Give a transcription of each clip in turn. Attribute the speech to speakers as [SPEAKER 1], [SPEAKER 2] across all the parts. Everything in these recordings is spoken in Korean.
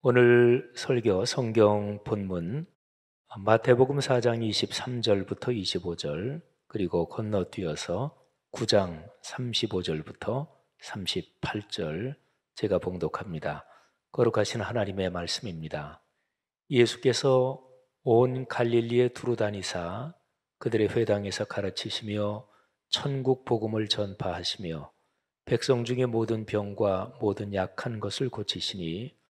[SPEAKER 1] 오늘 설교 성경 본문 마태복음 4장 23절부터 25절 그리고 건너뛰어서 9장 35절부터 38절 제가 봉독합니다. 거룩하신 하나님의 말씀입니다. 예수께서 온 갈릴리에 두루 다니사 그들의 회당에서 가르치시며 천국 복음을 전파하시며 백성 중에 모든 병과 모든 약한 것을 고치시니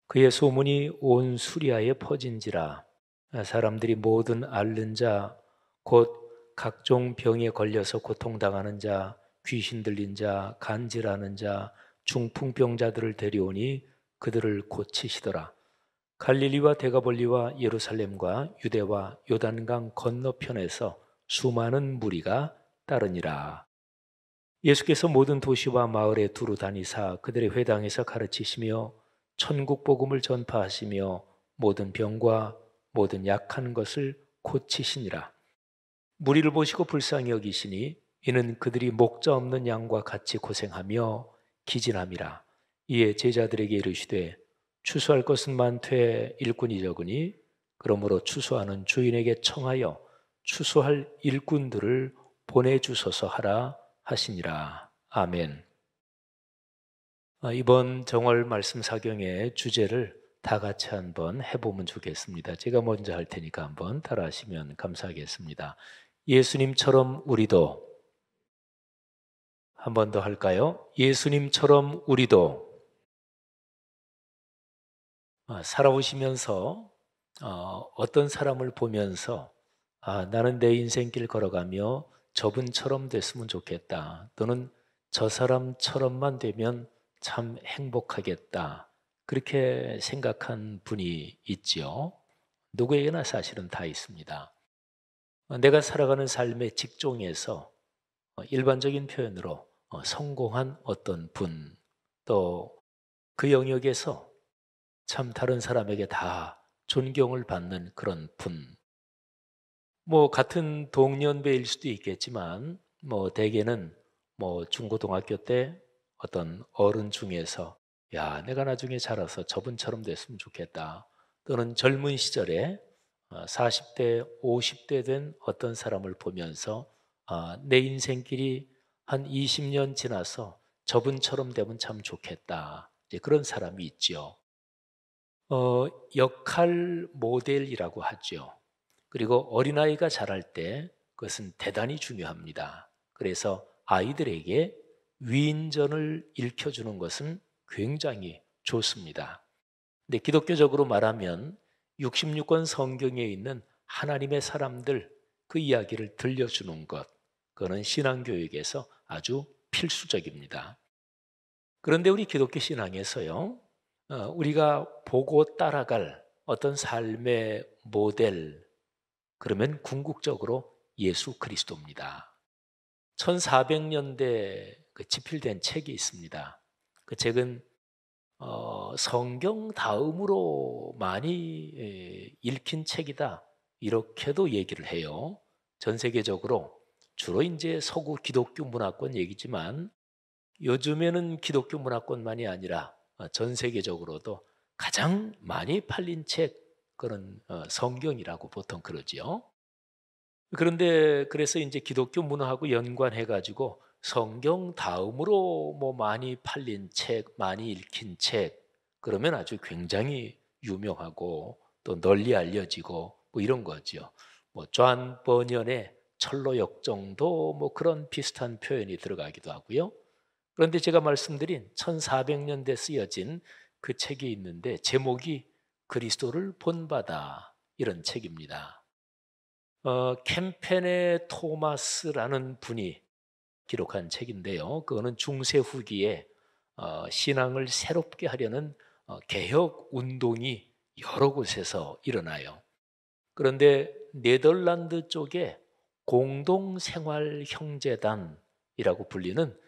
[SPEAKER 1] 그의 소문이 온 수리아에 퍼진지라. 사람들이 모든 앓는 자, 곧 각종 병에 걸려서 고통당하는 자, 귀신 들린 자, 간질하는 자, 중풍병자들을 데려오니 그들을 고치시더라. 갈릴리와 데가볼리와 예루살렘과 유대와 요단강 건너편에서 수많은 무리가 따르니라. 예수께서 모든 도시와 마을에 두루 다니사 그들의 회당에서 가르치시며 천국 복음을 전파하시며 모든 병과 모든 약한 것을 고치시니라. 무리를 보시고 불쌍히 여기시니 이는 그들이 목자 없는 양과 같이 고생하며 기진함이라. 이에 제자들에게 이르시되 추수할 것은 많되 일꾼이 적으니 그러므로 추수하는 주인에게 청하여 추수할 일꾼들을 보내주소서 하라 하시니라. 아멘. 이번 정월 말씀 사경의 주제를 다 같이 한번 해보면 좋겠습니다. 제가 먼저 할 테니까 한번 따라하시면 감사하겠습니다. 예수님처럼 우리도, 한 번 더 할까요? 예수님처럼 우리도. 살아오시면서 어떤 사람을 보면서 나는 내 인생길 걸어가며 저분처럼 됐으면 좋겠다, 또는 저 사람처럼만 되면 참 행복하겠다, 그렇게 생각한 분이 있지요. 누구에게나 사실은 다 있습니다. 내가 살아가는 삶의 직종에서 일반적인 표현으로 성공한 어떤 분, 또 그 영역에서 참 다른 사람에게 다 존경을 받는 그런 분, 같은 동년배일 수도 있겠지만 대개는 중고등학교 때 어떤 어른 중에서 야, 내가 나중에 자라서 저분처럼 됐으면 좋겠다, 또는 젊은 시절에 40대, 50대 된 어떤 사람을 보면서 내 인생길이 한 20년 지나서 저분처럼 되면 참 좋겠다, 이제 그런 사람이 있죠. 역할 모델이라고 하죠. 그리고 어린아이가 자랄 때 그것은 대단히 중요합니다. 그래서 아이들에게 위인전을 일켜주는 것은 굉장히 좋습니다. 근데 기독교적으로 말하면 66권 성경에 있는 하나님의 사람들, 그 이야기를 들려주는 것, 그거는 신앙교육에서 아주 필수적입니다. 그런데 우리 기독교 신앙에서요, 우리가 보고 따라갈 어떤 삶의 모델, 그러면 궁극적으로 예수 그리스도입니다. 1400년대 집필된 책이 있습니다. 그 책은 성경 다음으로 많이 읽힌 책이다, 이렇게도 얘기를 해요. 전 세계적으로 주로 이제 서구 기독교 문화권 얘기지만 요즘에는 기독교 문화권만이 아니라 전 세계적으로도 가장 많이 팔린 책, 그런 성경이라고 보통 그러지요. 그런데 그래서 이제 기독교 문화하고 연관해 가지고 성경 다음으로 많이 팔린 책, 많이 읽힌 책, 그러면 아주 굉장히 유명하고 또 널리 알려지고 이런 거죠. 존 버년의 철로역정도 그런 비슷한 표현이 들어가기도 하고요. 그런데 제가 말씀드린 1400년대 쓰여진 그 책이 있는데 제목이 그리스도를 본받아, 이런 책입니다. 캠페네 토마스라는 분이 기록한 책인데요. 그거는 중세 후기에 신앙을 새롭게 하려는 개혁 운동이 여러 곳에서 일어나요. 그런데 네덜란드 쪽에 공동생활형제단이라고 불리는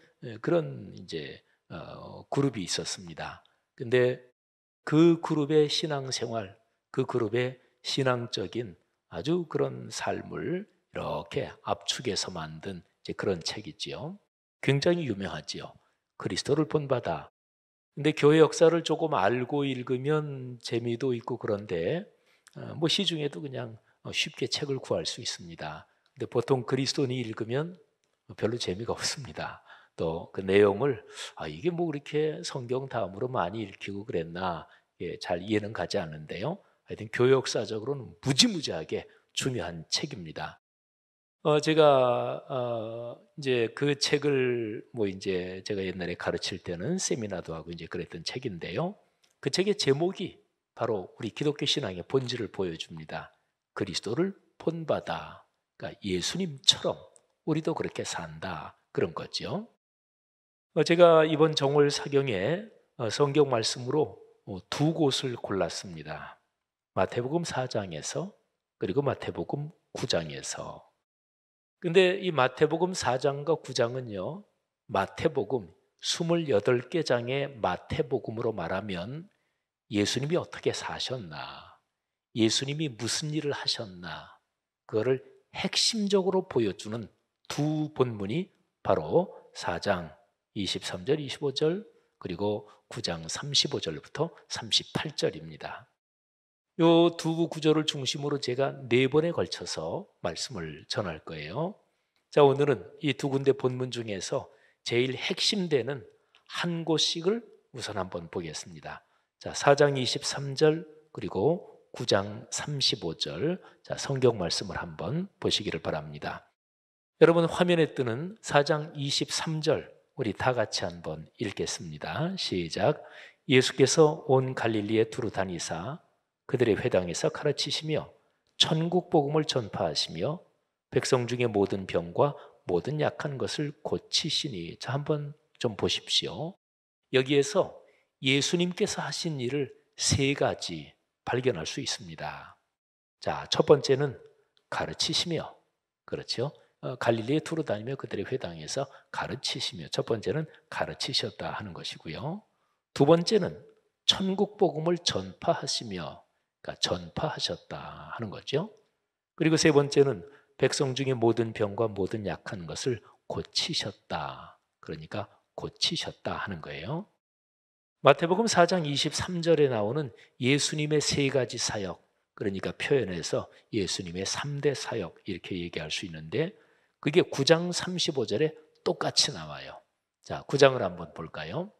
[SPEAKER 1] 그런 이제 그룹이 있었습니다. 근데 그 그룹의 신앙생활, 그 그룹의 신앙적인 아주 그런 삶을 이렇게 압축해서 만든 이제 그런 책이지요. 굉장히 유명하지요. 그리스도를 본받아. 근데 교회 역사를 조금 알고 읽으면 재미도 있고 그런데 뭐 시중에도 그냥 쉽게 책을 구할 수 있습니다. 근데 보통 그리스도인이 읽으면 별로 재미가 없습니다. 또 그 내용을 이게 뭐 그렇게 성경 다음으로 많이 읽히고 그랬나, 잘 이해는 가지 않는데요. 하여튼 교회 역사적으로는 무지무지하게 중요한 책입니다. 제가 이제 그 책을 뭐 이제 제가 옛날에 가르칠 때는 세미나도 하고 이제 그랬던 책인데요. 그 책의 제목이 바로 우리 기독교 신앙의 본질을 보여줍니다. 그리스도를 본받아. 그러니까 예수님처럼 우리도 그렇게 산다. 그런 거죠. 제가 이번 정월 사경에 성경 말씀으로 두 곳을 골랐습니다. 마태복음 4장에서 그리고 마태복음 9장에서. 근데 이 마태복음 4장과 9장은요. 마태복음 28개 장의 마태복음으로 말하면 예수님이 어떻게 사셨나, 예수님이 무슨 일을 하셨나, 그거를 핵심적으로 보여주는 두 본문이 바로 4장 23절, 25절 그리고 9장 35절부터 38절입니다. 요 두 구절을 중심으로 제가 네 번에 걸쳐서 말씀을 전할 거예요. 자, 오늘은 이 두 군데 본문 중에서 제일 핵심되는 한 곳씩을 우선 한번 보겠습니다. 자, 4장 23절 그리고 9장 35절. 자, 성경 말씀을 한번 보시기를 바랍니다. 여러분 화면에 뜨는 4장 23절 우리 다 같이 한번 읽겠습니다. 시작. 예수께서 온 갈릴리에 두루 다니사 그들의 회당에서 가르치시며 천국 복음을 전파하시며 백성 중에 모든 병과 모든 약한 것을 고치시니. 자, 한번 좀 보십시오. 여기에서 예수님께서 하신 일을 세 가지 발견할 수 있습니다. 자, 첫 번째는 가르치시며, 그렇죠? 갈릴리에 두루 다니며 그들의 회당에서 가르치시며, 첫 번째는 가르치셨다 하는 것이고요. 두 번째는 천국 복음을 전파하시며, 그러니까 전파하셨다 하는 거죠. 그리고 세 번째는 백성 중에 모든 병과 모든 약한 것을 고치셨다. 그러니까 고치셨다 하는 거예요. 마태복음 4장 23절에 나오는 예수님의 세 가지 사역, 그러니까 표현해서 예수님의 3대 사역 이렇게 얘기할 수 있는데 그게 9장 35절에 똑같이 나와요. 자, 9장을 한번 볼까요?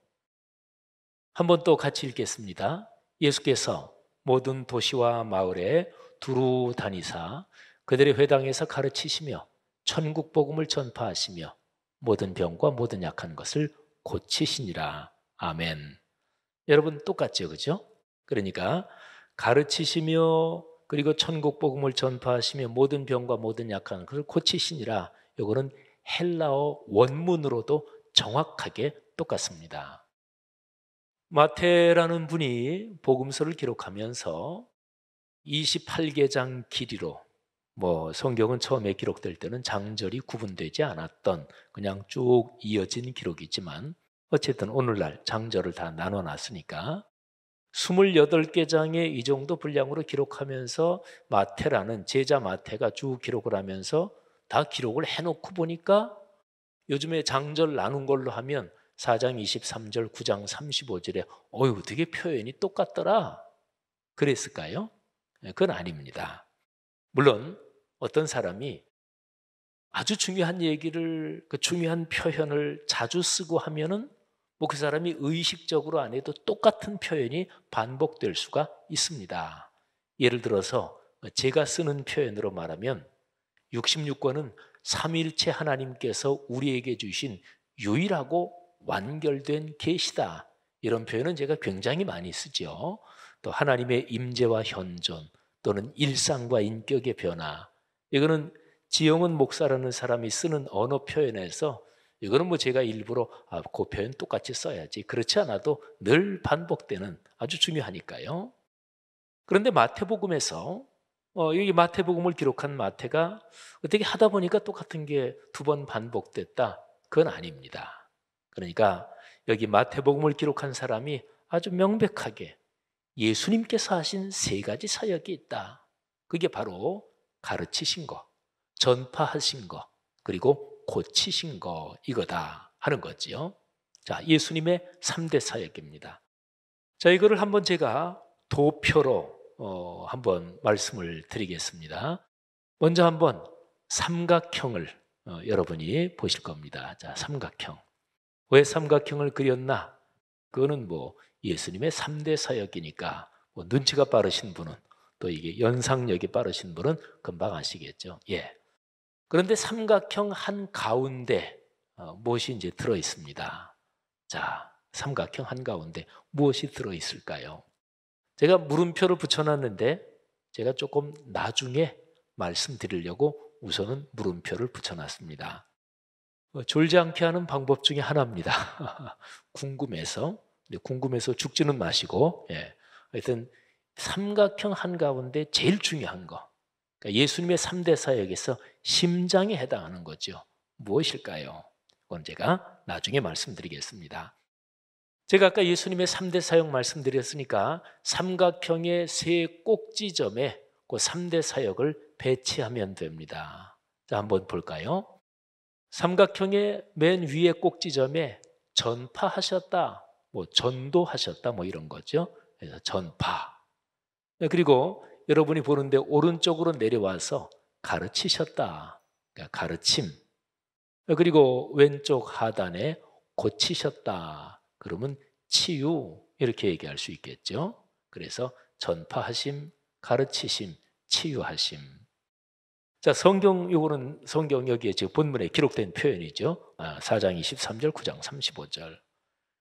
[SPEAKER 1] 한번 또 같이 읽겠습니다. 예수께서 모든 도시와 마을에 두루 다니사 그들의 회당에서 가르치시며 천국 복음을 전파하시며 모든 병과 모든 약한 것을 고치시니라. 아멘. 여러분 똑같죠, 그죠? 그러니까 가르치시며 그리고 천국 복음을 전파하시며 모든 병과 모든 약한 것을 고치시니라. 이거는 헬라어 원문으로도 정확하게 똑같습니다. 마태라는 분이 복음서를 기록하면서 28개장 길이로, 뭐 성경은 처음에 기록될 때는 장절이 구분되지 않았던 그냥 쭉 이어진 기록이지만 어쨌든 오늘날 장절을 다 나눠놨으니까 28개 장의 이 정도 분량으로 기록하면서 마태라는 제자 마태가 쭉 기록을 하면서 다 기록을 해놓고 보니까 요즘에 장절 나눈 걸로 하면 4장 23절, 9장 35절에 어휴 되게 표현이 똑같더라 그랬을까요? 그건 아닙니다. 물론 어떤 사람이 아주 중요한 얘기를, 그 중요한 표현을 자주 쓰고 하면은 뭐 그 사람이 의식적으로 안 해도 똑같은 표현이 반복될 수가 있습니다. 예를 들어서 제가 쓰는 표현으로 말하면 66권은 삼위일체 하나님께서 우리에게 주신 유일하고 완결된 계시다. 이런 표현은 제가 굉장히 많이 쓰죠. 또 하나님의 임재와 현존 또는 일상과 인격의 변화. 이거는 지영은 목사라는 사람이 쓰는 언어 표현에서 이거는 뭐 제가 일부러 그 표현 똑같이 써야지. 그렇지 않아도 늘 반복되는 아주 중요하니까요. 그런데 마태복음에서 여기 마태복음을 기록한 마태가 어떻게 하다 보니까 똑같은 게 두 번 반복됐다. 그건 아닙니다. 그러니까 여기 마태복음을 기록한 사람이 아주 명백하게 예수님께서 하신 세 가지 사역이 있다. 그게 바로 가르치신 거, 전파하신 거, 그리고 고치신 거 이거다 하는 거지요. 자, 예수님의 3대 사역입니다. 자, 이거를 한번 제가 도표로 한번 말씀을 드리겠습니다. 먼저 한번 삼각형을 여러분이 보실 겁니다. 자, 삼각형. 왜 삼각형을 그렸나? 그거는 뭐 예수님의 3대 사역이니까 뭐 눈치가 빠르신 분은, 또 이게 연상력이 빠르신 분은 금방 아시겠죠. 예. 그런데 삼각형 한 가운데 무엇이 이제 들어 있습니다. 자, 삼각형 한 가운데 무엇이 들어 있을까요? 제가 물음표를 붙여놨는데 제가 조금 나중에 말씀드리려고 우선은 물음표를 붙여놨습니다. 졸지 않게 하는 방법 중에 하나입니다. 궁금해서 죽지는 마시고, 예. 하여튼 삼각형 한가운데 제일 중요한 거, 그러니까 예수님의 3대 사역에서 심장에 해당하는 거죠. 무엇일까요? 그건 제가 나중에 말씀드리겠습니다. 제가 아까 예수님의 3대 사역 말씀드렸으니까 삼각형의 세 꼭지점에 그 3대 사역을 배치하면 됩니다. 자, 한번 볼까요? 삼각형의 맨 위에 꼭지점에 전파하셨다, 뭐 전도하셨다, 뭐 이런 거죠. 그래서 전파. 그리고 여러분이 보는데 오른쪽으로 내려와서 가르치셨다, 그러니까 가르침. 그리고 왼쪽 하단에 고치셨다, 그러면 치유, 이렇게 얘기할 수 있겠죠. 그래서 전파하심, 가르치심, 치유하심. 자, 요거는 성경 여기에 지금 본문에 기록된 표현이죠. 4장 23절, 9장 35절.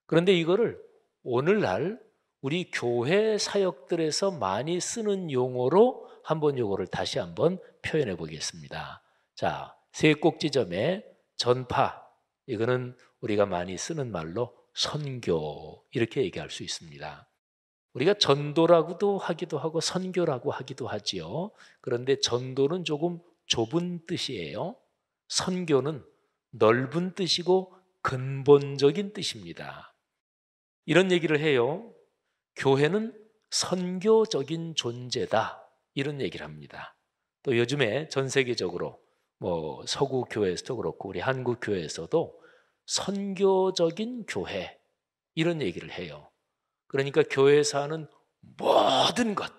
[SPEAKER 1] 그런데 이거를 오늘날 우리 교회 사역들에서 많이 쓰는 용어로 한번 요거를 다시 한번 표현해 보겠습니다. 자, 세 꼭지점에 전파, 이거는 우리가 많이 쓰는 말로 선교, 이렇게 얘기할 수 있습니다. 우리가 전도라고도 하기도 하고 선교라고 하기도 하지요. 그런데 전도는 조금 좁은 뜻이에요. 선교는 넓은 뜻이고 근본적인 뜻입니다. 이런 얘기를 해요. 교회는 선교적인 존재다, 이런 얘기를 합니다. 또 요즘에 전 세계적으로 뭐 서구 교회에서도 그렇고 우리 한국 교회에서도 선교적인 교회, 이런 얘기를 해요. 그러니까 교회에서 하는 모든 것,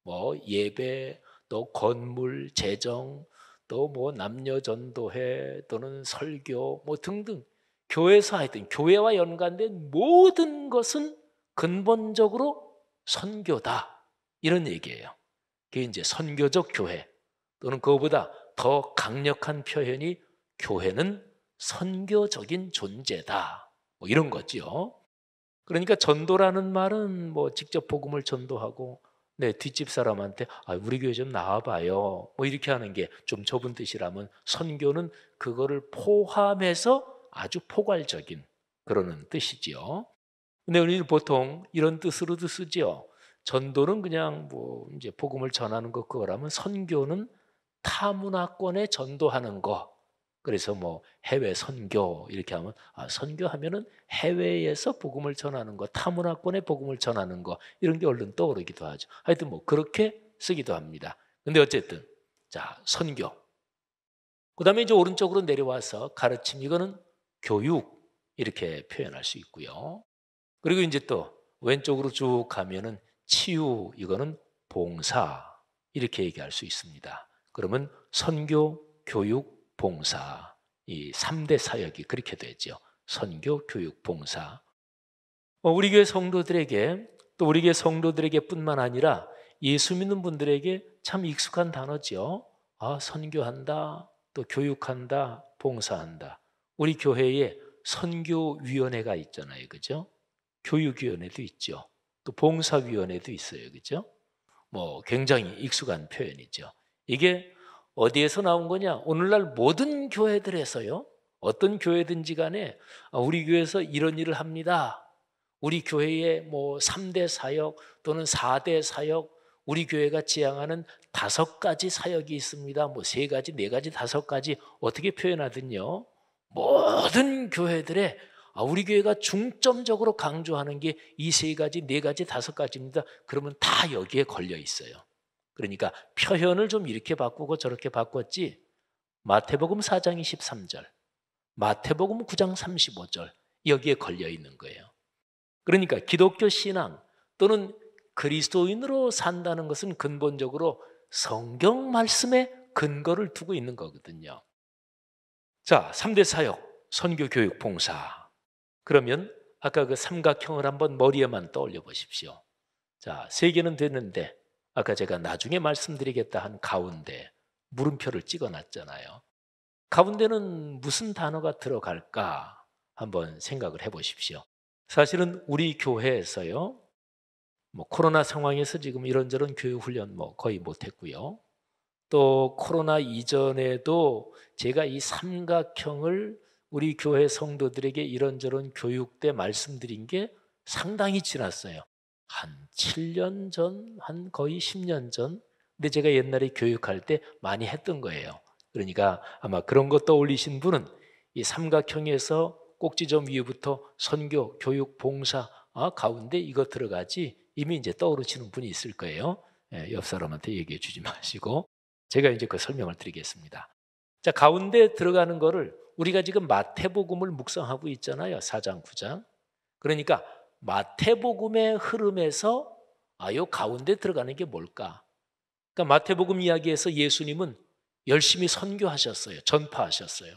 [SPEAKER 1] 뭐 예배, 또 건물, 재정, 또 뭐 남녀 전도회 또는 설교 뭐 등등, 교회에서 하여튼 교회와 연관된 모든 것은 근본적으로 선교다, 이런 얘기예요. 그게 이제 선교적 교회, 또는 그거보다 더 강력한 표현이 교회는 선교적인 존재다, 뭐 이런 거죠. 그러니까 전도라는 말은 뭐 직접 복음을 전도하고 내 뒷집 사람한테 우리 교회 좀 나와봐요, 뭐 이렇게 하는 게 좀 좁은 뜻이라면, 선교는 그거를 포함해서 아주 포괄적인 그러는 뜻이지요. 근데 우리는 보통 이런 뜻으로도 쓰지요. 전도는 그냥 뭐 이제 복음을 전하는 것, 그거라면 선교는 타문화권에 전도하는 거. 그래서 뭐 해외 선교 이렇게 하면 선교하면은 해외에서 복음을 전하는 거, 타문화권에 복음을 전하는 거, 이런 게 얼른 떠오르기도 하죠. 하여튼 뭐 그렇게 쓰기도 합니다. 근데 어쨌든 자, 선교. 그다음에 이제 오른쪽으로 내려와서 가르침, 이거는 교육, 이렇게 표현할 수 있고요. 그리고 이제 또 왼쪽으로 쭉 가면은 치유, 이거는 봉사, 이렇게 얘기할 수 있습니다. 그러면 선교, 교육, 봉사, 이 3대 사역이 그렇게 되죠. 선교, 교육, 봉사. 우리 교회 성도들에게, 또 우리 교회 성도들에게뿐만 아니라 예수 믿는 분들에게 참 익숙한 단어죠. 선교한다, 또 교육한다, 봉사한다. 우리 교회에 선교위원회가 있잖아요, 그죠? 교육위원회도 있죠. 또 봉사위원회도 있어요, 그죠? 뭐 굉장히 익숙한 표현이죠. 이게 어디에서 나온 거냐? 오늘날 모든 교회들에서요. 어떤 교회든지 간에 우리 교회에서 이런 일을 합니다. 우리 교회에 뭐 3대 사역 또는 4대 사역, 우리 교회가 지향하는 5가지 사역이 있습니다. 뭐 3가지, 4가지, 5가지, 어떻게 표현하든요. 모든 교회들의 우리 교회가 중점적으로 강조하는 게 이 3가지, 4가지, 5가지입니다. 그러면 다 여기에 걸려 있어요. 그러니까 표현을 좀 이렇게 바꾸고 저렇게 바꿨지, 마태복음 4장 23절, 마태복음 9장 35절, 여기에 걸려 있는 거예요. 그러니까 기독교 신앙 또는 그리스도인으로 산다는 것은 근본적으로 성경 말씀에 근거를 두고 있는 거거든요. 자, 3대 사역, 선교, 교육, 봉사. 그러면 아까 그 삼각형을 한번 머리에만 떠올려 보십시오. 자, 세 개는 됐는데 아까 제가 나중에 말씀드리겠다 한 가운데 물음표를 찍어놨잖아요. 가운데는 무슨 단어가 들어갈까 한번 생각을 해보십시오. 사실은 우리 교회에서요, 코로나 상황에서 지금 이런저런 교육 훈련 거의 못했고요. 또 코로나 이전에도 제가 이 삼각형을 우리 교회 성도들에게 이런저런 교육 때 말씀드린 게 상당히 지났어요. 한 7년 전, 한 거의 10년 전. 근데 제가 옛날에 교육할 때 많이 했던 거예요. 그러니까 아마 그런 거 떠올리신 분은 이 삼각형에서 꼭지점 위부터 선교, 교육, 봉사 가운데 이거 들어가지 이미 이제 떠오르시는 분이 있을 거예요. 옆 사람한테 얘기해 주지 마시고 제가 이제 그 설명을 드리겠습니다. 자, 가운데 들어가는 거를 우리가 지금 마태복음을 묵상하고 있잖아요. 4장, 9장. 그러니까 마태복음의 흐름에서 요 가운데 들어가는 게 뭘까? 그러니까 마태복음 이야기에서 예수님은 열심히 선교하셨어요. 전파하셨어요.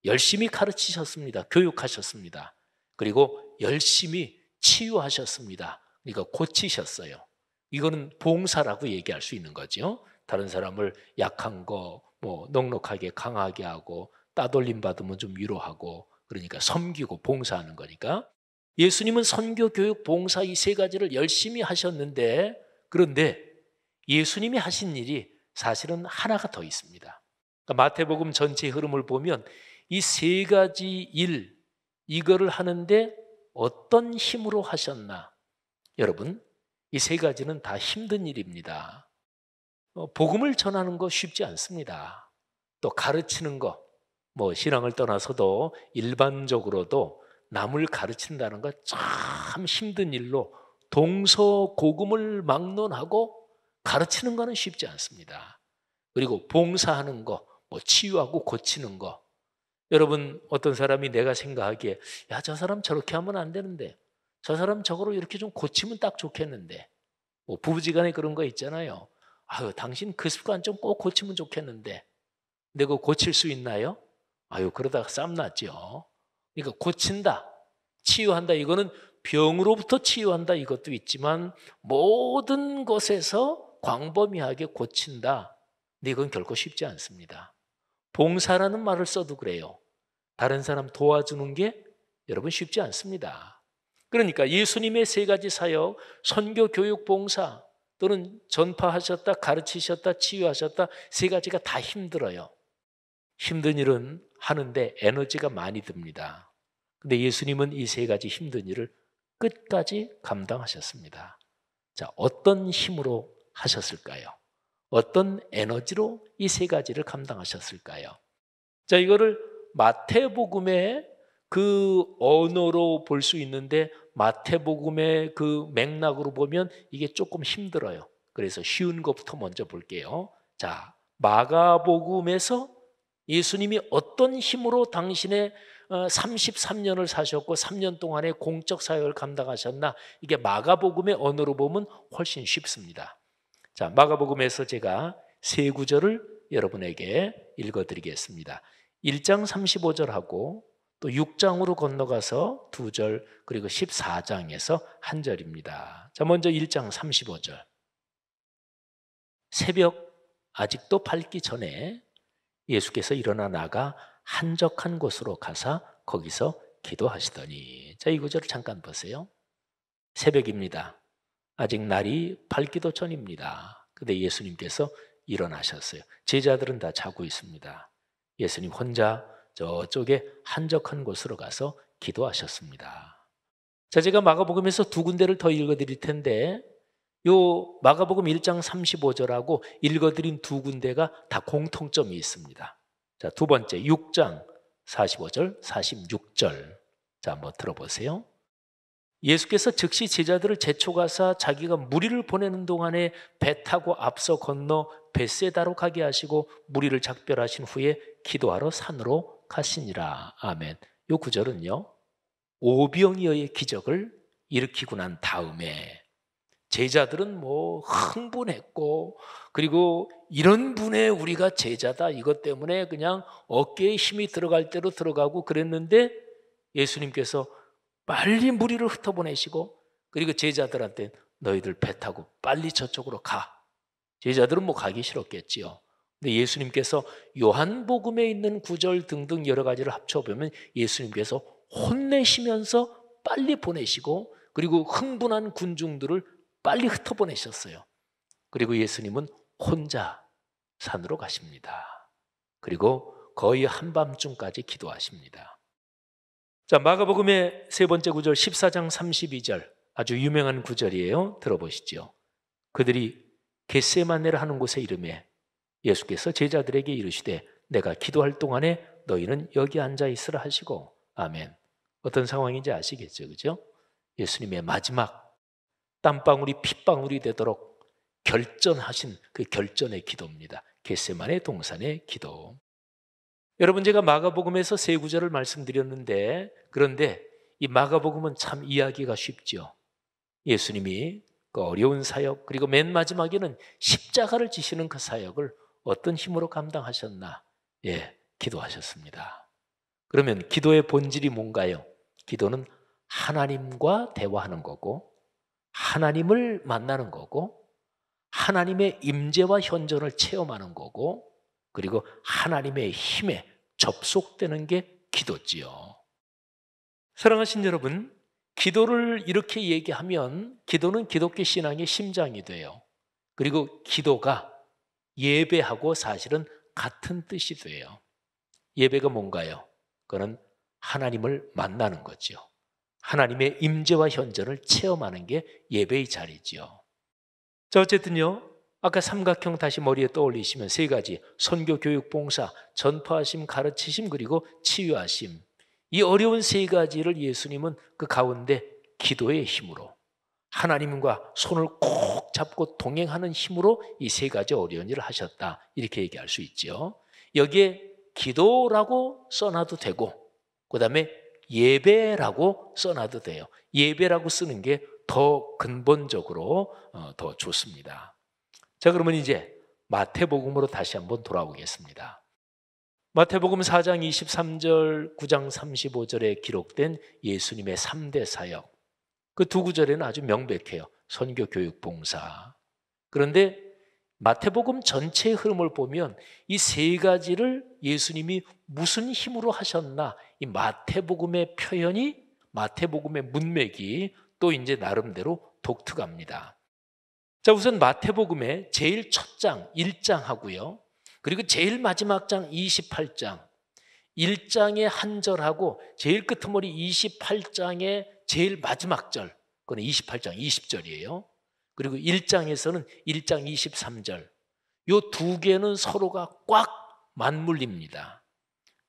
[SPEAKER 1] 열심히 가르치셨습니다. 교육하셨습니다. 그리고 열심히 치유하셨습니다. 그러니까 고치셨어요. 이거는 봉사라고 얘기할 수 있는 거죠. 다른 사람을 약한 거 넉넉하게 강하게 하고 따돌림 받으면 좀 위로하고 그러니까 섬기고 봉사하는 거니까 예수님은 선교, 교육, 봉사 이 세 가지를 열심히 하셨는데 그런데 예수님이 하신 일이 사실은 하나가 더 있습니다. 그러니까 마태복음 전체 흐름을 보면 이 세 가지 일 이거를 하는데 어떤 힘으로 하셨나? 여러분 이 세 가지는 다 힘든 일입니다. 복음을 전하는 거 쉽지 않습니다. 또 가르치는 거, 신앙을 떠나서도 일반적으로도 남을 가르친다는 거 참 힘든 일로 동서고금을 막론하고 가르치는 거는 쉽지 않습니다. 그리고 봉사하는 거, 치유하고 고치는 거. 여러분 어떤 사람이 내가 생각하기에 야, 저 사람 저렇게 하면 안 되는데 저 사람 저거로 이렇게 좀 고치면 딱 좋겠는데 부부지간에 그런 거 있잖아요. 아유, 당신 그 습관 좀 꼭 고치면 좋겠는데 내가 고칠 수 있나요? 아유, 그러다가 쌈 났죠. 그러니까 고친다, 치유한다. 이거는 병으로부터 치유한다 이것도 있지만 모든 것에서 광범위하게 고친다. 근데 이건 결코 쉽지 않습니다. 봉사라는 말을 써도 그래요. 다른 사람 도와주는 게 여러분 쉽지 않습니다. 그러니까 예수님의 세 가지 사역, 선교, 교육, 봉사 또는 전파하셨다, 가르치셨다, 치유하셨다 세 가지가 다 힘들어요. 힘든 일은 하는데 에너지가 많이 듭니다. 근데 예수님은 이 세 가지 힘든 일을 끝까지 감당하셨습니다. 자, 어떤 힘으로 하셨을까요? 어떤 에너지로 이 세 가지를 감당하셨을까요? 자, 이거를 마태복음의 그 언어로 볼 수 있는데 마태복음의 그 맥락으로 보면 이게 조금 힘들어요. 그래서 쉬운 것부터 먼저 볼게요. 자, 마가복음에서 예수님이 어떤 힘으로 당신의 33년을 사셨고 3년 동안의 공적 사역을 감당하셨나? 이게 마가복음의 언어로 보면 훨씬 쉽습니다. 자, 마가복음에서 제가 세 구절을 여러분에게 읽어드리겠습니다. 1장 35절하고 또 6장으로 건너가서 2절 그리고 14장에서 1절입니다. 자, 먼저 1장 35절. 새벽 아직도 밝기 전에 예수께서 일어나 나가 한적한 곳으로 가사 거기서 기도하시더니. 자, 이 구절을 잠깐 보세요. 새벽입니다. 아직 날이 밝기도 전입니다. 근데 예수님께서 일어나셨어요. 제자들은 다 자고 있습니다. 예수님 혼자 저쪽에 한적한 곳으로 가서 기도하셨습니다. 자, 제가 마가복음에서 두 군데를 더 읽어드릴 텐데 요 마가복음 1장 35절하고 읽어드린 두 군데가 다 공통점이 있습니다. 자, 두 번째 6장 45절, 46절. 자, 한번 들어보세요. 예수께서 즉시 제자들을 제초가사 자기가 무리를 보내는 동안에 배 타고 앞서 건너 벳세다로 가게 하시고 무리를 작별하신 후에 기도하러 산으로 가시니라. 아멘. 요 구절은요, 오병이어의 기적을 일으키고 난 다음에 제자들은 뭐 흥분했고, 그리고 이런 분의 우리가 제자다, 이것 때문에 그냥 어깨에 힘이 들어갈 대로 들어가고 그랬는데, 예수님께서 빨리 무리를 흩어보내시고, 그리고 제자들한테 너희들 배 타고 빨리 저쪽으로 가. 제자들은 뭐 가기 싫었겠지요. 근데 예수님께서 요한복음에 있는 구절 등등 여러 가지를 합쳐보면 예수님께서 혼내시면서 빨리 보내시고, 그리고 흥분한 군중들을 빨리 흩어보내셨어요. 그리고 예수님은 혼자 산으로 가십니다. 그리고 거의 한밤중까지 기도하십니다. 자, 마가복음의 세 번째 구절 14장 32절, 아주 유명한 구절이에요. 들어보시죠. 그들이 겟세마네를 하는 곳에 이르매 예수께서 제자들에게 이르시되 내가 기도할 동안에 너희는 여기 앉아 있으라 하시고. 아멘. 어떤 상황인지 아시겠죠? 그죠? 예수님의 마지막 땀방울이 핏방울이 되도록 결전하신 그 결전의 기도입니다. 겟세마네 동산의 기도. 여러분, 제가 마가복음에서 세 구절을 말씀드렸는데, 그런데 이 마가복음은 참 이해하기가 쉽죠. 예수님이 그 어려운 사역, 그리고 맨 마지막에는 십자가를 지시는 그 사역을 어떤 힘으로 감당하셨나? 예, 기도하셨습니다. 그러면 기도의 본질이 뭔가요? 기도는 하나님과 대화하는 거고, 하나님을 만나는 거고, 하나님의 임재와 현존을 체험하는 거고, 그리고 하나님의 힘에 접속되는 게 기도지요. 사랑하신 여러분, 기도를 이렇게 얘기하면 기도는 기독교 신앙의 심장이 돼요. 그리고 기도가 예배하고 사실은 같은 뜻이 돼요. 예배가 뭔가요? 그건 하나님을 만나는 거죠. 하나님의 임재와 현존을 체험하는 게 예배의 자리지요. 자, 어쨌든요, 아까 삼각형 다시 머리에 떠올리시면 세 가지: 선교, 교육, 봉사, 전파하심, 가르치심, 그리고 치유하심. 이 어려운 세 가지를 예수님은 그 가운데 기도의 힘으로, 하나님과 손을 꼭 잡고 동행하는 힘으로 이 세 가지 어려운 일을 하셨다, 이렇게 얘기할 수 있죠. 여기에 기도라고 써놔도 되고, 그 다음에 예배라고 써놔도 돼요. 예배라고 쓰는 게 더 근본적으로 더 좋습니다. 자, 그러면 이제 마태복음으로 다시 한번 돌아오겠습니다. 마태복음 4장 23절, 9장 35절에 기록된 예수님의 3대 사역, 그 두 구절에는 아주 명백해요. 선교, 교육, 봉사. 그런데 마태복음 전체의 흐름을 보면 이 세 가지를 예수님이 무슨 힘으로 하셨나, 이 마태복음의 표현이, 마태복음의 문맥이 또 이제 나름대로 독특합니다. 자, 우선 마태복음의 제일 첫 장 1장 하고요, 그리고 제일 마지막 장 28장, 1장의 한 절하고 제일 끄트머리 28장의 제일 마지막 절, 그건 28장 20절이에요. 그리고 1장에서는 1장 23절, 이 두 개는 서로가 꽉 맞물립니다.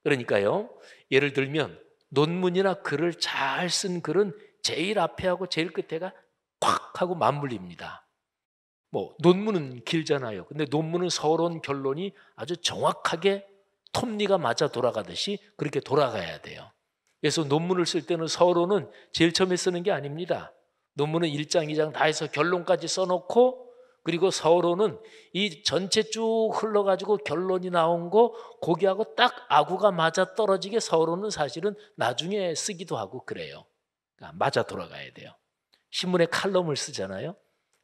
[SPEAKER 1] 그러니까요, 예를 들면 논문이나 글을 잘 쓴 글은 제일 앞에하고 제일 끝에가 꽉 하고 맞물립니다. 뭐 논문은 길잖아요. 근데 논문은 서론, 결론이 아주 정확하게 톱니가 맞아 돌아가듯이 그렇게 돌아가야 돼요. 그래서 논문을 쓸 때는 서론은 제일 처음에 쓰는 게 아닙니다. 논문은 1장, 2장 다 해서 결론까지 써놓고, 그리고 서론은 이 전체 쭉 흘러가지고 결론이 나온 거, 거기하고 딱 아구가 맞아 떨어지게 서론은 사실은 나중에 쓰기도 하고 그래요. 그러니까 맞아 돌아가야 돼요. 신문에 칼럼을 쓰잖아요.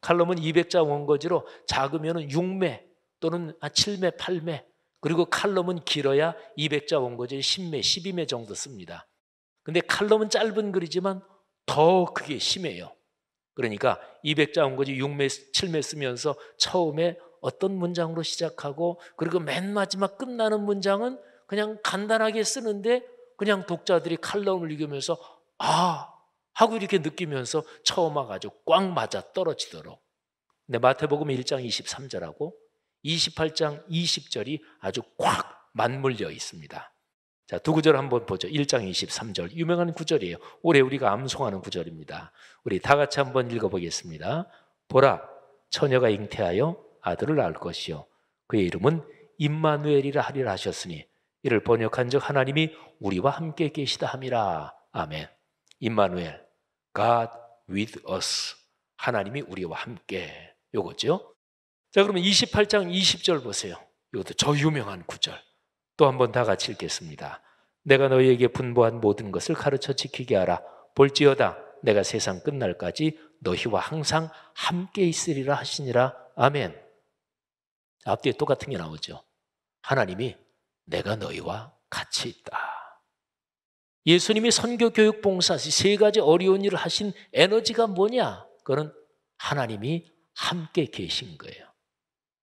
[SPEAKER 1] 칼럼은 200자 원고지로 작으면 6매 또는 7매, 8매, 그리고 칼럼은 길어야 200자 원고지를 10매, 12매 정도 씁니다. 근데 칼럼은 짧은 글이지만 더 그게 심해요. 그러니까 200자 원고지 6매, 7매 쓰면서 처음에 어떤 문장으로 시작하고, 그리고 맨 마지막 끝나는 문장은 그냥 간단하게 쓰는데 그냥 독자들이 칼럼을 읽으면서 아 하고 이렇게 느끼면서 처음 와가지고 꽉 맞아 떨어지도록. 근데 마태복음 1장 23절하고 28장 20절이 아주 꽉 맞물려 있습니다. 자, 두 구절 한번 보죠. 1장 23절, 유명한 구절이에요. 올해 우리가 암송하는 구절입니다. 우리 다 같이 한번 읽어보겠습니다. 보라, 처녀가 잉태하여 아들을 낳을 것이요 그의 이름은 임마누엘이라 하리라 하셨으니 이를 번역한즉 하나님이 우리와 함께 계시다 함이라. 아멘. 임마누엘, God with us. 하나님이 우리와 함께. 요거죠. 자, 그러면 28장 20절 보세요. 이것도 저 유명한 구절. 또 한번 다 같이 읽겠습니다. 내가 너희에게 분부한 모든 것을 가르쳐 지키게 하라. 볼지어다 내가 세상 끝날까지 너희와 항상 함께 있으리라 하시니라. 아멘. 앞뒤에 똑같은 게 나오죠. 하나님이 내가 너희와 같이 있다. 예수님이 선교, 교육, 봉사 세 가지 어려운 일을 하신 에너지가 뭐냐? 그거는 하나님이 함께 계신 거예요.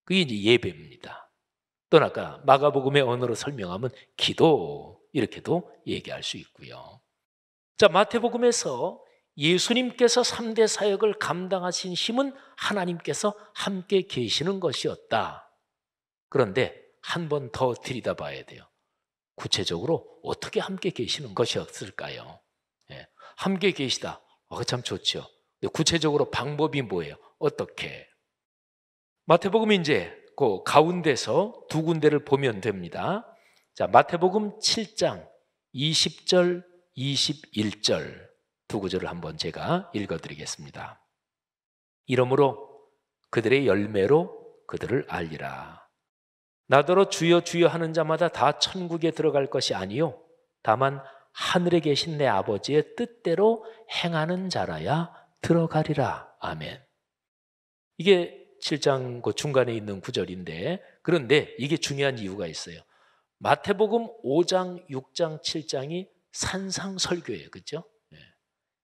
[SPEAKER 1] 그게 이제 예배입니다. 또 아까 마가복음의 언어로 설명하면 기도, 이렇게도 얘기할 수 있고요. 자, 마태복음에서 예수님께서 3대 사역을 감당하신 힘은 하나님께서 함께 계시는 것이었다. 그런데 한 번 더 들여다봐야 돼요. 구체적으로 어떻게 함께 계시는 것이었을까요? 예, 함께 계시다. 참 좋죠. 구체적으로 방법이 뭐예요? 어떻게? 마태복음 이제 그 가운데서 두 군데를 보면 됩니다. 자, 마태복음 7장 20절, 21절 두 구절을 한번 제가 읽어드리겠습니다. 이러므로 그들의 열매로 그들을 알리라. 나더러 주여 주여 하는 자마다 다 천국에 들어갈 것이 아니요 다만 하늘에 계신 내 아버지의 뜻대로 행하는 자라야 들어가리라. 아멘. 이게 7장 그 중간에 있는 구절인데, 그런데 이게 중요한 이유가 있어요. 마태복음 5장, 6장, 7장이 산상설교예요. 그렇죠?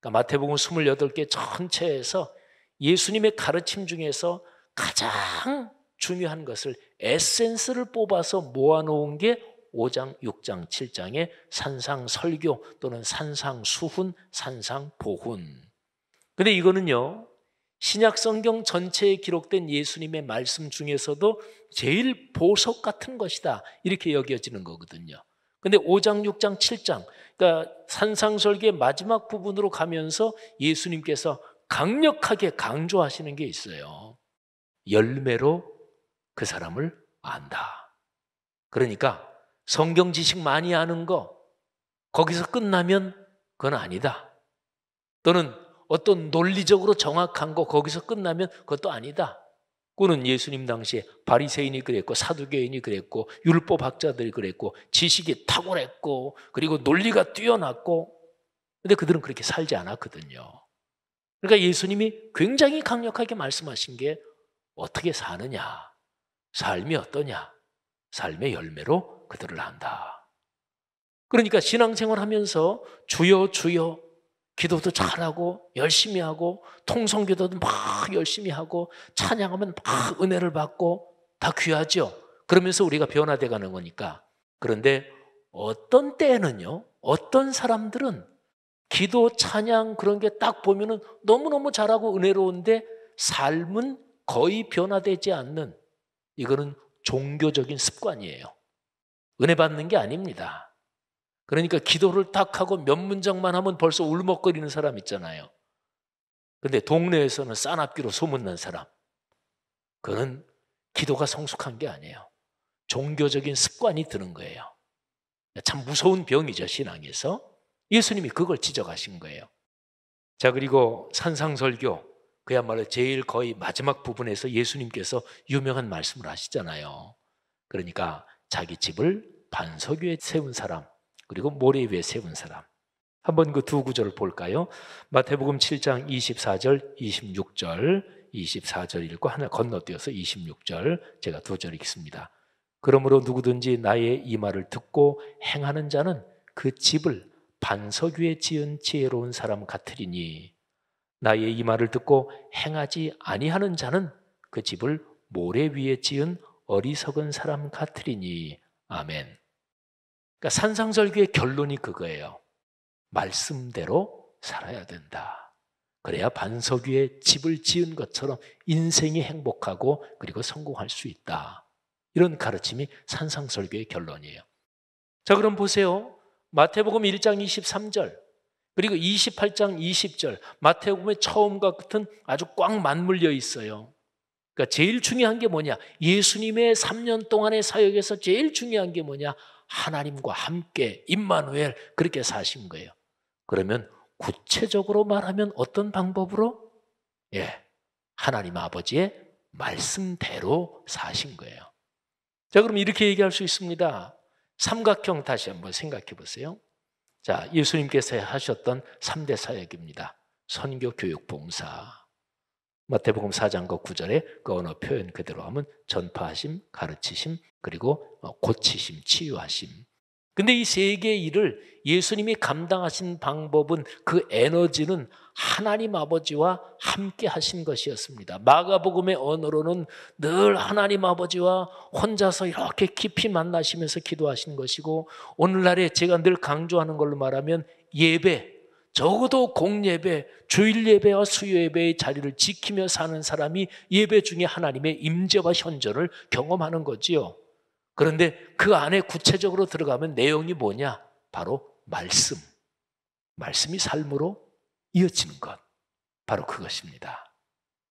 [SPEAKER 1] 그러니까 마태복음 28개 전체에서 예수님의 가르침 중에서 가장 중요한 것을 에센스를 뽑아서 모아놓은 게 5장, 6장, 7장의 산상설교 또는 산상수훈, 산상보훈. 근데 이거는요, 신약 성경 전체에 기록된 예수님의 말씀 중에서도 제일 보석 같은 것이다, 이렇게 여겨지는 거거든요. 근데 5장, 6장, 7장, 그러니까 산상설교의 마지막 부분으로 가면서 예수님께서 강력하게 강조하시는 게 있어요. 열매로 그 사람을 안다. 그러니까 성경 지식 많이 아는 거 거기서 끝나면 그건 아니다. 또는 어떤 논리적으로 정확한 거 거기서 끝나면 그것도 아니다. 그거는 예수님 당시에 바리새인이 그랬고 사두개인이 그랬고 율법학자들이 그랬고 지식이 탁월했고 그리고 논리가 뛰어났고, 근데 그들은 그렇게 살지 않았거든요. 그러니까 예수님이 굉장히 강력하게 말씀하신 게 어떻게 사느냐, 삶이 어떠냐, 삶의 열매로 그들을 안다. 그러니까 신앙생활 하면서 주여 주여 기도도 잘하고 열심히 하고 통성기도도 막 열심히 하고 찬양하면 막 은혜를 받고 다 귀하죠. 그러면서 우리가 변화돼 가는 거니까. 그런데 어떤 때에는요, 어떤 사람들은 기도 찬양 그런 게 딱 보면은 너무너무 잘하고 은혜로운데 삶은 거의 변화되지 않는, 이거는 종교적인 습관이에요. 은혜 받는 게 아닙니다. 그러니까 기도를 딱 하고 몇 문장만 하면 벌써 울먹거리는 사람 있잖아요. 근데 동네에서는 싸납기로 소문난 사람, 그는 기도가 성숙한 게 아니에요. 종교적인 습관이 드는 거예요. 참 무서운 병이죠, 신앙에서. 예수님이 그걸 지적하신 거예요. 자, 그리고 산상설교, 그야말로 제일 거의 마지막 부분에서 예수님께서 유명한 말씀을 하시잖아요. 그러니까 자기 집을 반석 위에 세운 사람, 그리고 모래 위에 세운 사람. 한번 그 두 구절을 볼까요? 마태복음 7장 24절, 26절, 24절 읽고 하나 건너뛰어서 26절, 제가 두 절 읽습니다. 그러므로 누구든지 나의 이 말을 듣고 행하는 자는 그 집을 반석 위에 지은 지혜로운 사람 같으리니 나의 이 말을 듣고 행하지 아니하는 자는 그 집을 모래 위에 지은 어리석은 사람 같으리니. 아멘. 그러니까 산상설교의 결론이 그거예요. 말씀대로 살아야 된다. 그래야 반석 위에 집을 지은 것처럼 인생이 행복하고 그리고 성공할 수 있다. 이런 가르침이 산상설교의 결론이에요. 자, 그럼 보세요. 마태복음 1장 23절 그리고 28장 20절, 마태복음의 처음과 끝은 아주 꽉 맞물려 있어요. 그러니까 제일 중요한 게 뭐냐? 예수님의 3년 동안의 사역에서 제일 중요한 게 뭐냐? 하나님과 함께 임마누엘, 그렇게 사신 거예요. 그러면 구체적으로 말하면 어떤 방법으로? 하나님 아버지의 말씀대로 사신 거예요. 자, 그럼 이렇게 얘기할 수 있습니다. 삼각형 다시 한번 생각해 보세요. 자, 예수님께서 하셨던 3대 사역입니다. 선교, 교육, 봉사. 마태복음 4장과 9절에 그 언어 표현 그대로 하면 전파하심, 가르치심, 그리고 고치심, 치유하심. 근데 이 세 개의 일을 예수님이 감당하신 방법은, 그 에너지는 하나님 아버지와 함께 하신 것이었습니다. 마가복음의 언어로는 늘 하나님 아버지와 혼자서 이렇게 깊이 만나시면서 기도하시는 것이고, 오늘날에 제가 늘 강조하는 걸로 말하면 예배, 적어도 공예배, 주일예배와 수요예배의 자리를 지키며 사는 사람이 예배 중에 하나님의 임재와 현존을 경험하는 거지요. 그런데 그 안에 구체적으로 들어가면 내용이 뭐냐? 바로 말씀. 말씀이 삶으로 이어지는 것. 바로 그것입니다.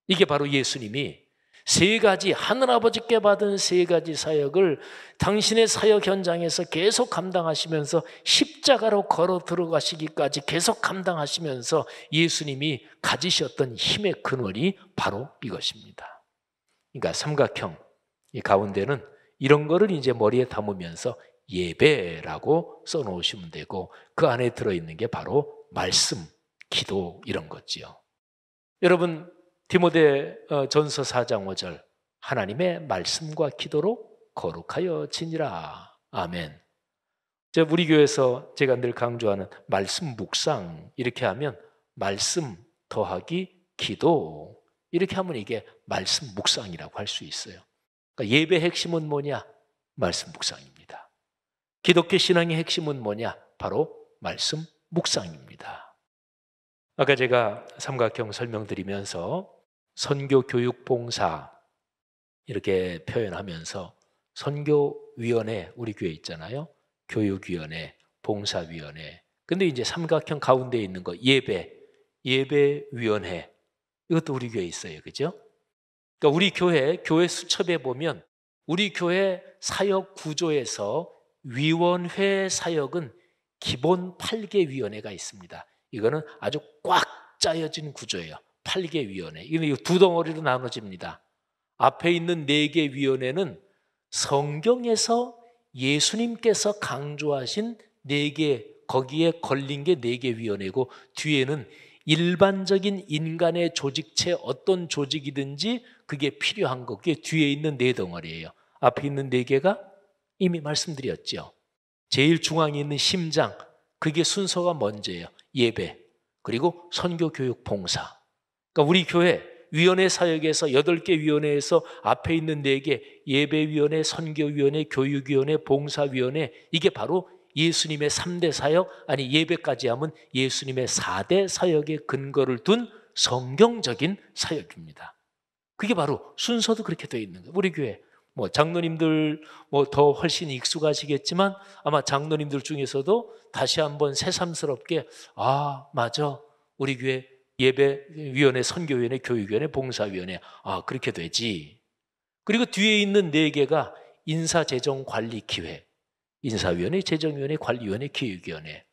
[SPEAKER 1] 이게 바로 예수님이 세 가지, 하늘아버지께 받은 세 가지 사역을 당신의 사역 현장에서 계속 감당하시면서 십자가로 걸어 들어가시기까지 계속 감당하시면서 예수님이 가지셨던 힘의 근원이 바로 이것입니다. 그러니까 삼각형, 이 가운데는 이런 거를 이제 머리에 담으면서 예배라고 써놓으시면 되고, 그 안에 들어있는 게 바로 말씀, 기도, 이런 거지요. 여러분, 디모데 전서 4장 5절, 하나님의 말씀과 기도로 거룩하여 지니라. 아멘. 우리 교회에서 제가 늘 강조하는 말씀 묵상, 이렇게 하면 말씀 더하기 기도, 이렇게 하면 이게 말씀 묵상이라고 할 수 있어요. 그러니까 예배 핵심은 뭐냐? 말씀 묵상입니다. 기독교 신앙의 핵심은 뭐냐? 바로 말씀 묵상입니다. 아까 제가 삼각형 설명드리면서 선교, 교육, 봉사 이렇게 표현하면서 선교위원회, 우리 교회 있잖아요. 교육위원회, 봉사위원회. 근데 이제 삼각형 가운데 있는 거 예배위원회, 이것도 우리 교회에 있어요. 그죠? 그러니까 우리 교회 수첩에 보면 우리 교회 사역 구조에서 위원회 사역은 기본 8개 위원회가 있습니다. 이거는 아주 꽉 짜여진 구조예요. 8개 위원회. 이거 두 덩어리로 나눠집니다. 앞에 있는 4개 위원회는 성경에서 예수님께서 강조하신 4개, 거기에 걸린 게 4개 위원회고, 뒤에는 일반적인 인간의 조직체, 어떤 조직이든지 그게 필요한 거, 그게 뒤에 있는 4덩어리예요. 앞에 있는 4개가 이미 말씀드렸죠. 제일 중앙에 있는 심장, 그게 순서가 먼저예요. 예배, 그리고 선교, 교육, 봉사. 그러니까 우리 교회 위원회 사역에서 8개 위원회에서 앞에 있는 4개, 예배위원회, 선교위원회, 교육위원회, 봉사위원회, 이게 바로 예수님의 3대 사역, 아니 예배까지 하면 예수님의 4대 사역의 근거를 둔 성경적인 사역입니다. 그게 바로 순서도 그렇게 되어 있는 거예요. 우리 교회 장로님들 더 훨씬 익숙하시겠지만, 아마 장로님들 중에서도 다시 한번 새삼스럽게, 맞아, 우리 교회 예배위원회, 선교위원회, 교육위원회, 봉사위원회, 그렇게 되지. 그리고 뒤에 있는 4개가 인사재정관리기획, 인사위원회, 재정위원회, 관리위원회, 기획위원회.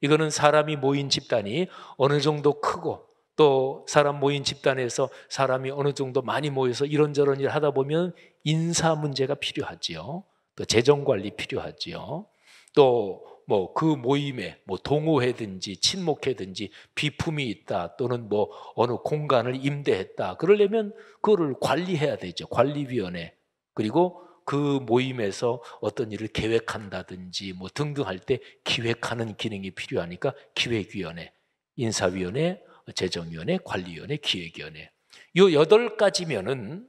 [SPEAKER 1] 이거는 사람이 모인 집단이 어느 정도 크고, 또 사람 모인 집단에서 사람이 어느 정도 많이 모여서 이런저런 일 하다 보면 인사 문제가 필요하지요. 또 재정관리 필요하지요. 또 그 모임에 동호회든지 친목회든지 비품이 있다, 또는 어느 공간을 임대했다, 그러려면 그거를 관리해야 되죠. 관리위원회. 그리고 그 모임에서 어떤 일을 계획한다든지 등등 할 때 기획하는 기능이 필요하니까 기획위원회, 인사위원회, 재정위원회, 관리위원회, 기획위원회. 이 8가지면은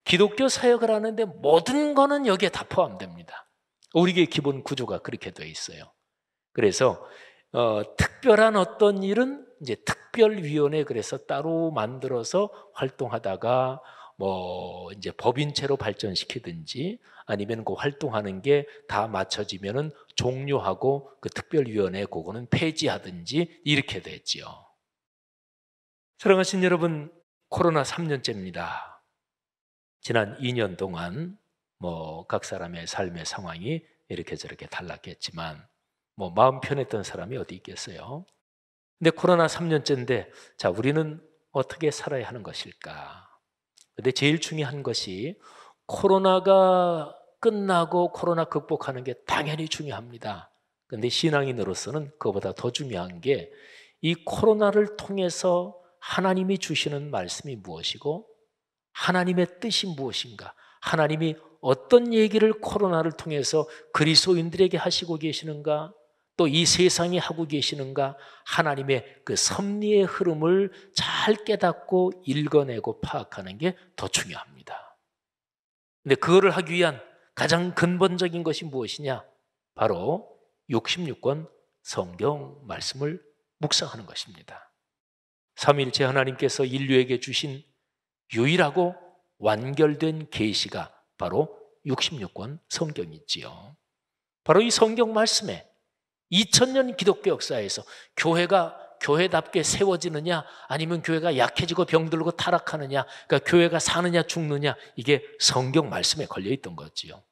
[SPEAKER 1] 기독교 사역을 하는데 모든 거는 여기에 다 포함됩니다. 우리 교회 기본 구조가 그렇게 되어 있어요. 그래서 특별한 어떤 일은 이제 특별위원회, 그래서 따로 만들어서 활동하다가 이제 법인체로 발전시키든지, 아니면 그 활동하는 게 다 맞춰지면은 종료하고 그 특별위원회 그거는 폐지하든지, 이렇게 되지요. 사랑하신 여러분, 코로나 3년째입니다. 지난 2년 동안 각 사람의 삶의 상황이 이렇게 저렇게 달랐겠지만 마음 편했던 사람이 어디 있겠어요? 근데 코로나 3년째인데 자, 우리는 어떻게 살아야 하는 것일까? 근데 제일 중요한 것이 코로나가 끝나고 코로나 극복하는 게 당연히 중요합니다. 근데 신앙인으로서는 그보다 더 중요한 게 이 코로나를 통해서 하나님이 주시는 말씀이 무엇이고 하나님의 뜻이 무엇인가? 하나님이 어떤 얘기를 코로나를 통해서 그리스도인들에게 하시고 계시는가? 또 이 세상이 하고 계시는가? 하나님의 그 섭리의 흐름을 잘 깨닫고 읽어내고 파악하는 게 더 중요합니다. 근데 그거를 하기 위한 가장 근본적인 것이 무엇이냐? 바로 66권 성경 말씀을 묵상하는 것입니다. 삼위일체 하나님께서 인류에게 주신 유일하고 완결된 계시가 바로 66권 성경이지요. 바로 이 성경 말씀에 2000년 기독교 역사에서 교회가 교회답게 세워지느냐 아니면 교회가 약해지고 병들고 타락하느냐, 그러니까 교회가 사느냐 죽느냐, 이게 성경 말씀에 걸려있던 거지요.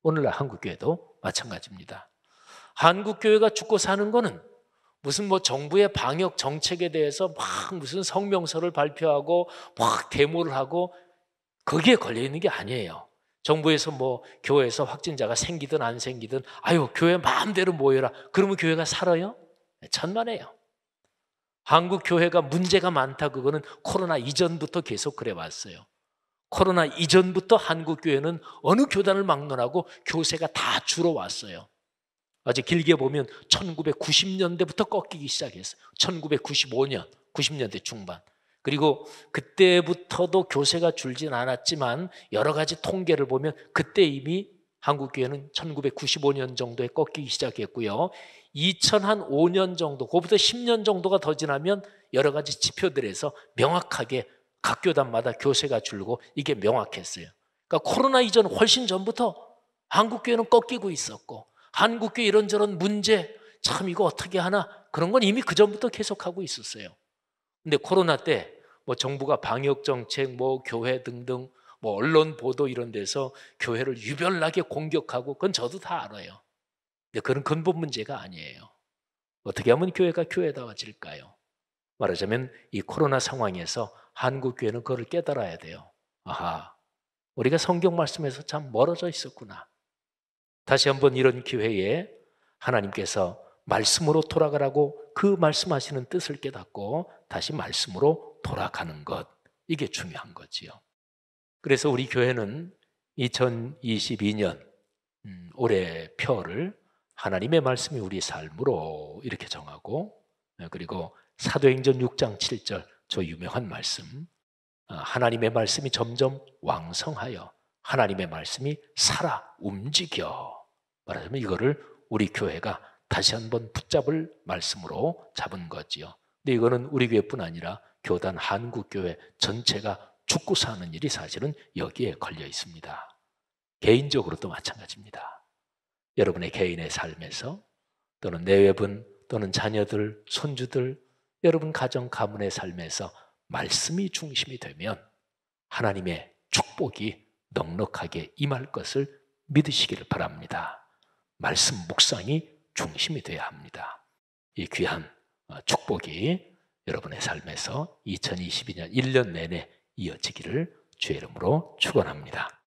[SPEAKER 1] 오늘날 한국교회도 마찬가지입니다. 한국교회가 죽고 사는 거는 무슨 뭐 정부의 방역 정책에 대해서 막 무슨 성명서를 발표하고 막 데모를 하고 거기에 걸려있는 게 아니에요. 정부에서 뭐 교회에서 확진자가 생기든 안 생기든 아유 교회 마음대로 모여라 그러면 교회가 살아요? 천만에요. 한국 교회가 문제가 많다, 그거는 코로나 이전부터 계속 그래 왔어요. 코로나 이전부터 한국 교회는 어느 교단을 막론하고 교세가 다 줄어왔어요. 아주 길게 보면 1990년대부터 꺾이기 시작했어요. 1995년, 90년대 중반. 그리고 그때부터도 교세가 줄진 않았지만 여러 가지 통계를 보면 그때 이미 한국교회는 1995년 정도에 꺾이기 시작했고요. 2005년 정도, 그거부터 10년 정도가 더 지나면 여러 가지 지표들에서 명확하게 각 교단마다 교세가 줄고 이게 명확했어요. 그러니까 코로나 이전 훨씬 전부터 한국교회는 꺾이고 있었고 한국교회 이런저런 문제 참 이거 어떻게 하나 그런 건 이미 그전부터 계속하고 있었어요. 근데 코로나 때 뭐 정부가 방역 정책, 뭐 교회 등등 뭐 언론 보도 이런 데서 교회를 유별나게 공격하고 그건 저도 다 알아요. 근데 그런 근본 문제가 아니에요. 어떻게 하면 교회가 교회다워질까요? 말하자면 이 코로나 상황에서 한국교회는 그걸 깨달아야 돼요. 아하, 우리가 성경 말씀에서 참 멀어져 있었구나. 다시 한번 이런 기회에 하나님께서 말씀으로 돌아가라고 그 말씀하시는 뜻을 깨닫고 다시 말씀으로 돌아가는 것, 이게 중요한 거지요. 그래서 우리 교회는 2022년 올해 표를 하나님의 말씀이 우리 삶으로 이렇게 정하고, 그리고 사도행전 6장 7절 저 유명한 말씀, 하나님의 말씀이 점점 왕성하여 하나님의 말씀이 살아 움직여, 말하자면 이거를 우리 교회가 다시 한번 붙잡을 말씀으로 잡은 거지요. 근데 이거는 우리 교회뿐 아니라 교단 한국교회 전체가 죽고 사는 일이 사실은 여기에 걸려 있습니다. 개인적으로도 마찬가지입니다. 여러분의 개인의 삶에서 또는 내외분 또는 자녀들, 손주들, 여러분 가정 가문의 삶에서 말씀이 중심이 되면 하나님의 축복이 넉넉하게 임할 것을 믿으시기를 바랍니다. 말씀 묵상이 중심이 되어야 합니다. 이 귀한 축복이 여러분의 삶에서 2022년 1년 내내 이어지기를 주의 이름으로 축원합니다.